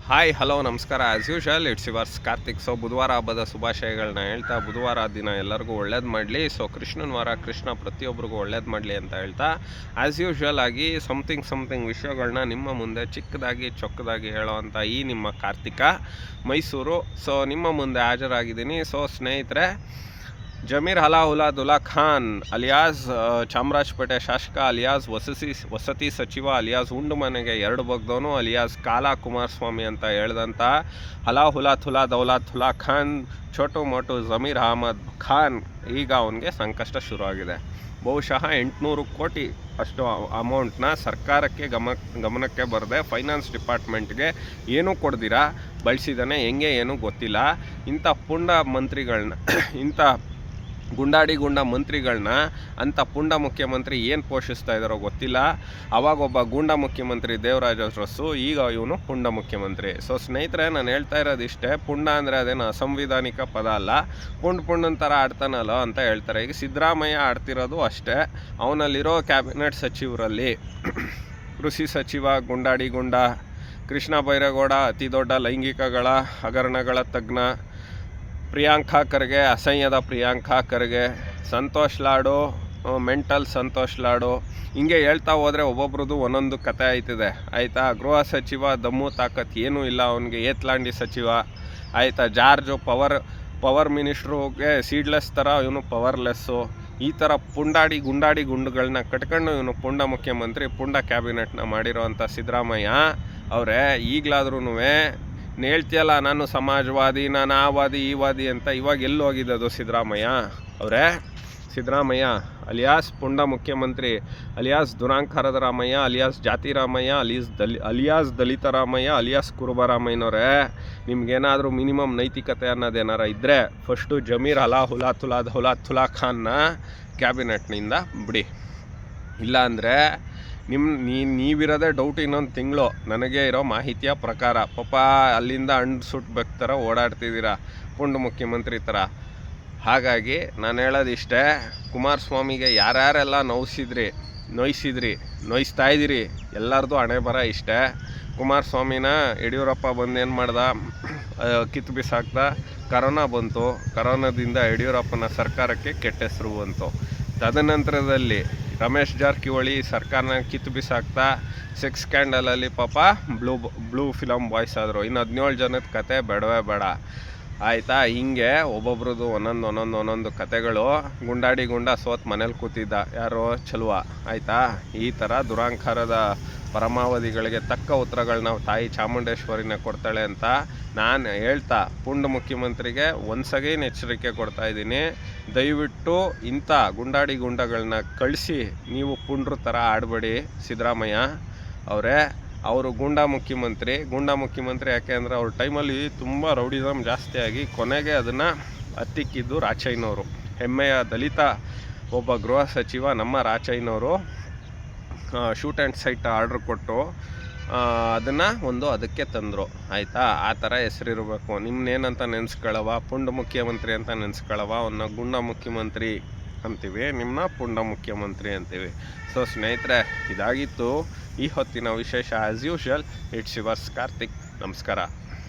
Hi hello ನಮಸ್ಕಾರ. As usual it's yours Karthik. So ಬುಧವಾರ ಹಬ್ಬದ ಶುಭಾಶಯಗಳನ್ನ ಹೇಳ್ತಾ, ಬುಧವಾರ ದಿನ ಎಲ್ಲರಿಗೂ ಒಳ್ಳೇದು ಮಾಡಲಿ. ಸೊ ಕೃಷ್ಣನ ವಾರ, ಕೃಷ್ಣ ಪ್ರತಿಯೊಬ್ಬರಿಗೂ ಒಳ್ಳೇದು ಮಾಡಲಿ ಅಂತ ಹೇಳ್ತಾ, ಆ್ಯಸ್ ಯೂಶುವಲ್ ಆಗಿ ಸಮಥಿಂಗ್ ವಿಷಯಗಳನ್ನ ನಿಮ್ಮ ಮುಂದೆ ಚಿಕ್ಕದಾಗಿ ಚೊಕ್ಕದಾಗಿ ಹೇಳೋವಂಥ ಈ ನಿಮ್ಮ ಕಾರ್ತಿಕ ಮೈಸೂರು. ಸೊ ನಿಮ್ಮ ಮುಂದೆ ಹಾಜರಾಗಿದ್ದೀನಿ. ಸೊ ಸ್ನೇಹಿತರೆ, ಜಮೀರ್ ಹಲಾಹುಲ್ಲಾ ಖಾನ್ ಅಲಿಯಾಸ್ ಚಾಮರಾಜಪೇಟೆ ಶಾಸಕ ಅಲಿಯಾಸ್ ವಸತಿ ಸಚಿವ ಅಲಿಯಾಸ್ ಉಂಡು ಮನೆಗೆ ಎರಡು ಬಗ್ದವನು ಅಲಿಯಾಸ್ ಕಾಲಾ ಕುಮಾರಸ್ವಾಮಿ ಅಂತ ಹೇಳಿದಂಥ ಹಲಾಹುಲ್ಲಾ ದೌಲಾತುಲ್ಲಾ ಖಾನ್ ಛೋಟು ಮೋಟು ಜಮೀರ್ ಅಹಮದ್ ಖಾನ್ ಈಗ ಅವನಿಗೆ ಸಂಕಷ್ಟ ಶುರುವಾಗಿದೆ. ಬಹುಶಃ 800 ಕೋಟಿ ಅಷ್ಟು ಅಮೌಂಟ್ನ ಸರ್ಕಾರಕ್ಕೆ ಗಮನಕ್ಕೆ ಬರದೆ ಫೈನಾನ್ಸ್ ಡಿಪಾರ್ಟ್ಮೆಂಟ್ಗೆ ಏನೂ ಕೊಡ್ದಿರಾ ಬಳಸಿದ್ದಾನೆ. ಹೆಂಗೆ ಏನೂ ಗೊತ್ತಿಲ್ಲ. ಇಂಥ ಪುಂಡ ಮಂತ್ರಿಗಳನ್ನ ಇಂಥ ಗುಂಡ ಮಂತ್ರಿಗಳನ್ನ ಅಂಥ ಪುಂಡ ಮುಖ್ಯಮಂತ್ರಿ ಏನು ಪೋಷಿಸ್ತಾ ಇದ್ದಾರೋ ಗೊತ್ತಿಲ್ಲ. ಅವಾಗ ಒಬ್ಬ ಗೂಂಡ ಮುಖ್ಯಮಂತ್ರಿ ದೇವರಾಜ ಅರಸು, ಈಗ ಇವನು ಪುಂಡ ಮುಖ್ಯಮಂತ್ರಿ. ಸೊ ಸ್ನೇಹಿತರೆ, ನಾನು ಹೇಳ್ತಾ ಇರೋದಿಷ್ಟೇ, ಪುಂಡ ಅಂದರೆ ಅದೇನು ಅಸಂವಿಧಾನಿಕ ಪದ ಅಲ್ಲ. ಪುಂಡನ ಥರ ಆಡ್ತಾನಲ್ಲ ಅಂತ ಹೇಳ್ತಾರೆ. ಈಗ ಸಿದ್ದರಾಮಯ್ಯ ಆಡ್ತಿರೋದು ಅಷ್ಟೇ. ಅವನಲ್ಲಿರೋ ಕ್ಯಾಬಿನೆಟ್ ಸಚಿವರಲ್ಲಿ ಕೃಷಿ ಸಚಿವ ಗುಂಡ ಕೃಷ್ಣ ಬೈರೇಗೌಡ ಅತಿ ದೊಡ್ಡ ಲೈಂಗಿಕಗಳ ಹಗರಣಗಳ ತಜ್ಞ, ಪ್ರಿಯಾಂಕಾ ಖರ್ಗೆ ಅಸಹ್ಯದ ಪ್ರಿಯಾಂಕಾ ಖರ್ಗೆ, ಸಂತೋಷ್ ಲಾಡು ಮೆಂಟಲ್ ಸಂತೋಷ್ ಲಾಡು, ಹಿಂಗೆ ಹೇಳ್ತಾ ಹೋದರೆ ಒಬ್ಬೊಬ್ರದ್ದು ಒಂದೊಂದು ಕತೆ ಆಯ್ತಿದೆ ಆಯಿತಾ. ಗೃಹ ಸಚಿವ ದಮ್ಮು ತಾಕತ್ ಏನೂ ಇಲ್ಲ ಅವನಿಗೆ, ಏತ್ಲಾಂಡಿ ಸಚಿವ ಆಯಿತಾ. ಜಾರ್ಜು ಪವರ್ ಮಿನಿಸ್ಟ್ರಿಗೆ ಸೀಡ್ಲೆಸ್ ಥರ ಇವನು ಪವರ್ಲೆಸ್ಸು. ಈ ಥರ ಗುಂಡುಗಳನ್ನ ಕಟ್ಕೊಂಡು ಇವನು ಪುಂಡ ಮುಖ್ಯಮಂತ್ರಿ, ಪುಂಡ ಕ್ಯಾಬಿನೆಟ್ನ ಮಾಡಿರೋವಂಥ ಸಿದ್ದರಾಮಯ್ಯ ಅವರೇ, ಈಗಲಾದ್ರೂ ಹೇಳ್ತಿಯಲ್ಲ ನಾನು ಸಮಾಜವಾದಿ, ನಾನು ಆ ವಾದಿ ಈ ವಾದಿ ಅಂತ. ಇವಾಗ ಎಲ್ಲಿ ಹೋಗಿದ್ದದು ಸಿದ್ದರಾಮಯ್ಯ ಅವರೇ? ಸಿದ್ದರಾಮಯ್ಯ ಅಲಿಯಾಸ್ ಪುಂಡ ಮುಖ್ಯಮಂತ್ರಿ, ಅಲಿಯಾಸ್ ದುರಾಂಕಾರದ ರಾಮಯ್ಯ, ಅಲಿಯಾಸ್ ಜಾತಿ ರಾಮಯ್ಯ, ಅಲಿಯಾಸ್ ದಲಿತ ರಾಮಯ್ಯ, ಅಲಿಯಾಸ್ ಕುರುಬರಾಮಯ್ಯನವರೇ, ನಿಮ್ಗೇನಾದರೂ ಮಿನಿಮಮ್ ನೈತಿಕತೆ ಅನ್ನೋದೇನಾರ ಇದ್ದರೆ ಫಸ್ಟು ಜಮೀರ್ ಹಲಾಹುಲ್ಲಾ ಖಾನ್ನ ಕ್ಯಾಬಿನೆಟ್ನಿಂದ ಬಿಡಿ. ಇಲ್ಲಾಂದರೆ ನೀವಿರೋದೇ ಡೌಟ್. ಇನ್ನೊಂದು ತಿಂಗಳು ನನಗೆ ಇರೋ ಮಾಹಿತಿಯ ಪ್ರಕಾರ ಪಾಪ ಅಲ್ಲಿಂದ ಸುಟ್ಬೇಕು ಥರ ಓಡಾಡ್ತಿದ್ದೀರಾ ಪುಂಡ ಮುಖ್ಯಮಂತ್ರಿ ಥರ. ಹಾಗಾಗಿ ನಾನು ಹೇಳೋದಿಷ್ಟೇ, ಕುಮಾರಸ್ವಾಮಿಗೆ ಯಾರ್ಯಾರೆಲ್ಲ ನೋಯಿಸ್ತಾ ಇದ್ದೀರಿ ಎಲ್ಲರದು ಹಣೆ ಬರ ಇಷ್ಟೇ. ಕುಮಾರಸ್ವಾಮಿನ ಯಡಿಯೂರಪ್ಪ ಬಂದು ಏನು ಮಾಡ್ದ, ಕಿತ್ತು ಬಿಸಾಕ್ದ. ಕರೋನಾ ಬಂತು, ಕರೋನಾದಿಂದ ಯಡಿಯೂರಪ್ಪನ ಸರ್ಕಾರಕ್ಕೆ ಕೆಟ್ಟ ಹೆಸರು ಬಂತು. ತದನಂತರದಲ್ಲಿ ರಮೇಶ್ ಜಾರಕಿಹೊಳಿ ಸರ್ಕಾರನ ಕಿತ್ತು ಬಿಸಾಕ್ತಾ ಸೆಕ್ಸ್ ಸ್ಕ್ಯಾಂಡಲಲ್ಲಿ ಪಾಪ ಬ್ಲೂ ಫಿಲಮ್ ಬಾಯ್ಸ್ ಆದರು. ಇನ್ನು 17 ಜನದ ಕತೆ ಬೇಡವೇ ಬೇಡ ಆಯಿತಾ. ಹಿಂಗೆ ಒಬ್ಬೊಬ್ರದ್ದು ಒಂದೊಂದು ಕತೆಗಳು. ಗುಂಡ ಸೋತ್ ಮನೇಲಿ ಕೂತಿದ್ದ ಯಾರೋ ಚಲುವ ಆಯಿತಾ. ಈ ಥರ ದುರಾಂಕಾರದ ಪರಮಾವಧಿಗಳಿಗೆ ತಕ್ಕ ಉತ್ತರಗಳು ನಾವು ತಾಯಿ ಚಾಮುಂಡೇಶ್ವರಿನ ಕೊಡ್ತಾಳೆ ಅಂತ ನಾನು ಹೇಳ್ತಾ, ಪುಂಡ ಮುಖ್ಯಮಂತ್ರಿಗೆ ಒಂದ್ಸಗೇನು ಎಚ್ಚರಿಕೆ ಕೊಡ್ತಾ ಇದ್ದೀನಿ. ದಯವಿಟ್ಟು ಇಂಥ ಗುಂಡಗಳನ್ನ ಕಳಿಸಿ ನೀವು ಪುಂಡ್ರ ಥರ ಆಡಬೇಡಿ ಸಿದ್ದರಾಮಯ್ಯ ಅವರೇ. ಅವರು ಗೂಂಡ ಮುಖ್ಯಮಂತ್ರಿ ಯಾಕೆ ಅಂದರೆ ಅವ್ರ ಟೈಮಲ್ಲಿ ತುಂಬ ರೌಡಿಸಮ್ ಜಾಸ್ತಿಯಾಗಿ ಕೊನೆಗೆ ಅದನ್ನು ಹತ್ತಿಕ್ಕಿದ್ದು ರಾಚಯ್ಯನವರು. ಹೆಮ್ಮೆಯ ದಲಿತ ಒಬ್ಬ ಗೃಹ ಸಚಿವ ನಮ್ಮ ರಾಚಯ್ಯನವರು ಶೂಟ್ ಆ್ಯಂಡ್ ಸೈಟ್ ಆರ್ಡ್ರ್ ಕೊಟ್ಟು ಅದನ್ನು ಅದಕ್ಕೆ ತಂದರು ಆಯಿತಾ. ಆ ಥರ ಹೆಸರಿರಬೇಕು. ನಿಮ್ಮನ್ನೇನಂತ ನೆನೆಸ್ಕೊಳ್ಳವ, ಪುಂಡ ಮುಖ್ಯಮಂತ್ರಿ ಅಂತ ನೆನೆಸ್ಕೊಳ್ಳವ. ಅವನ್ನ ಗುಂಡ ಮುಖ್ಯಮಂತ್ರಿ ಅಂತೀವಿ, ನಿಮ್ಮನ್ನ ಪುಂಡ ಮುಖ್ಯಮಂತ್ರಿ ಅಂತೀವಿ. ಸೊ ಸ್ನೇಹಿತರೆ, ಇದಾಗಿತ್ತು ಈ ಹೊತ್ತಿನ ವಿಶೇಷ. As usual it's yours Karthik. ನಮಸ್ಕಾರ.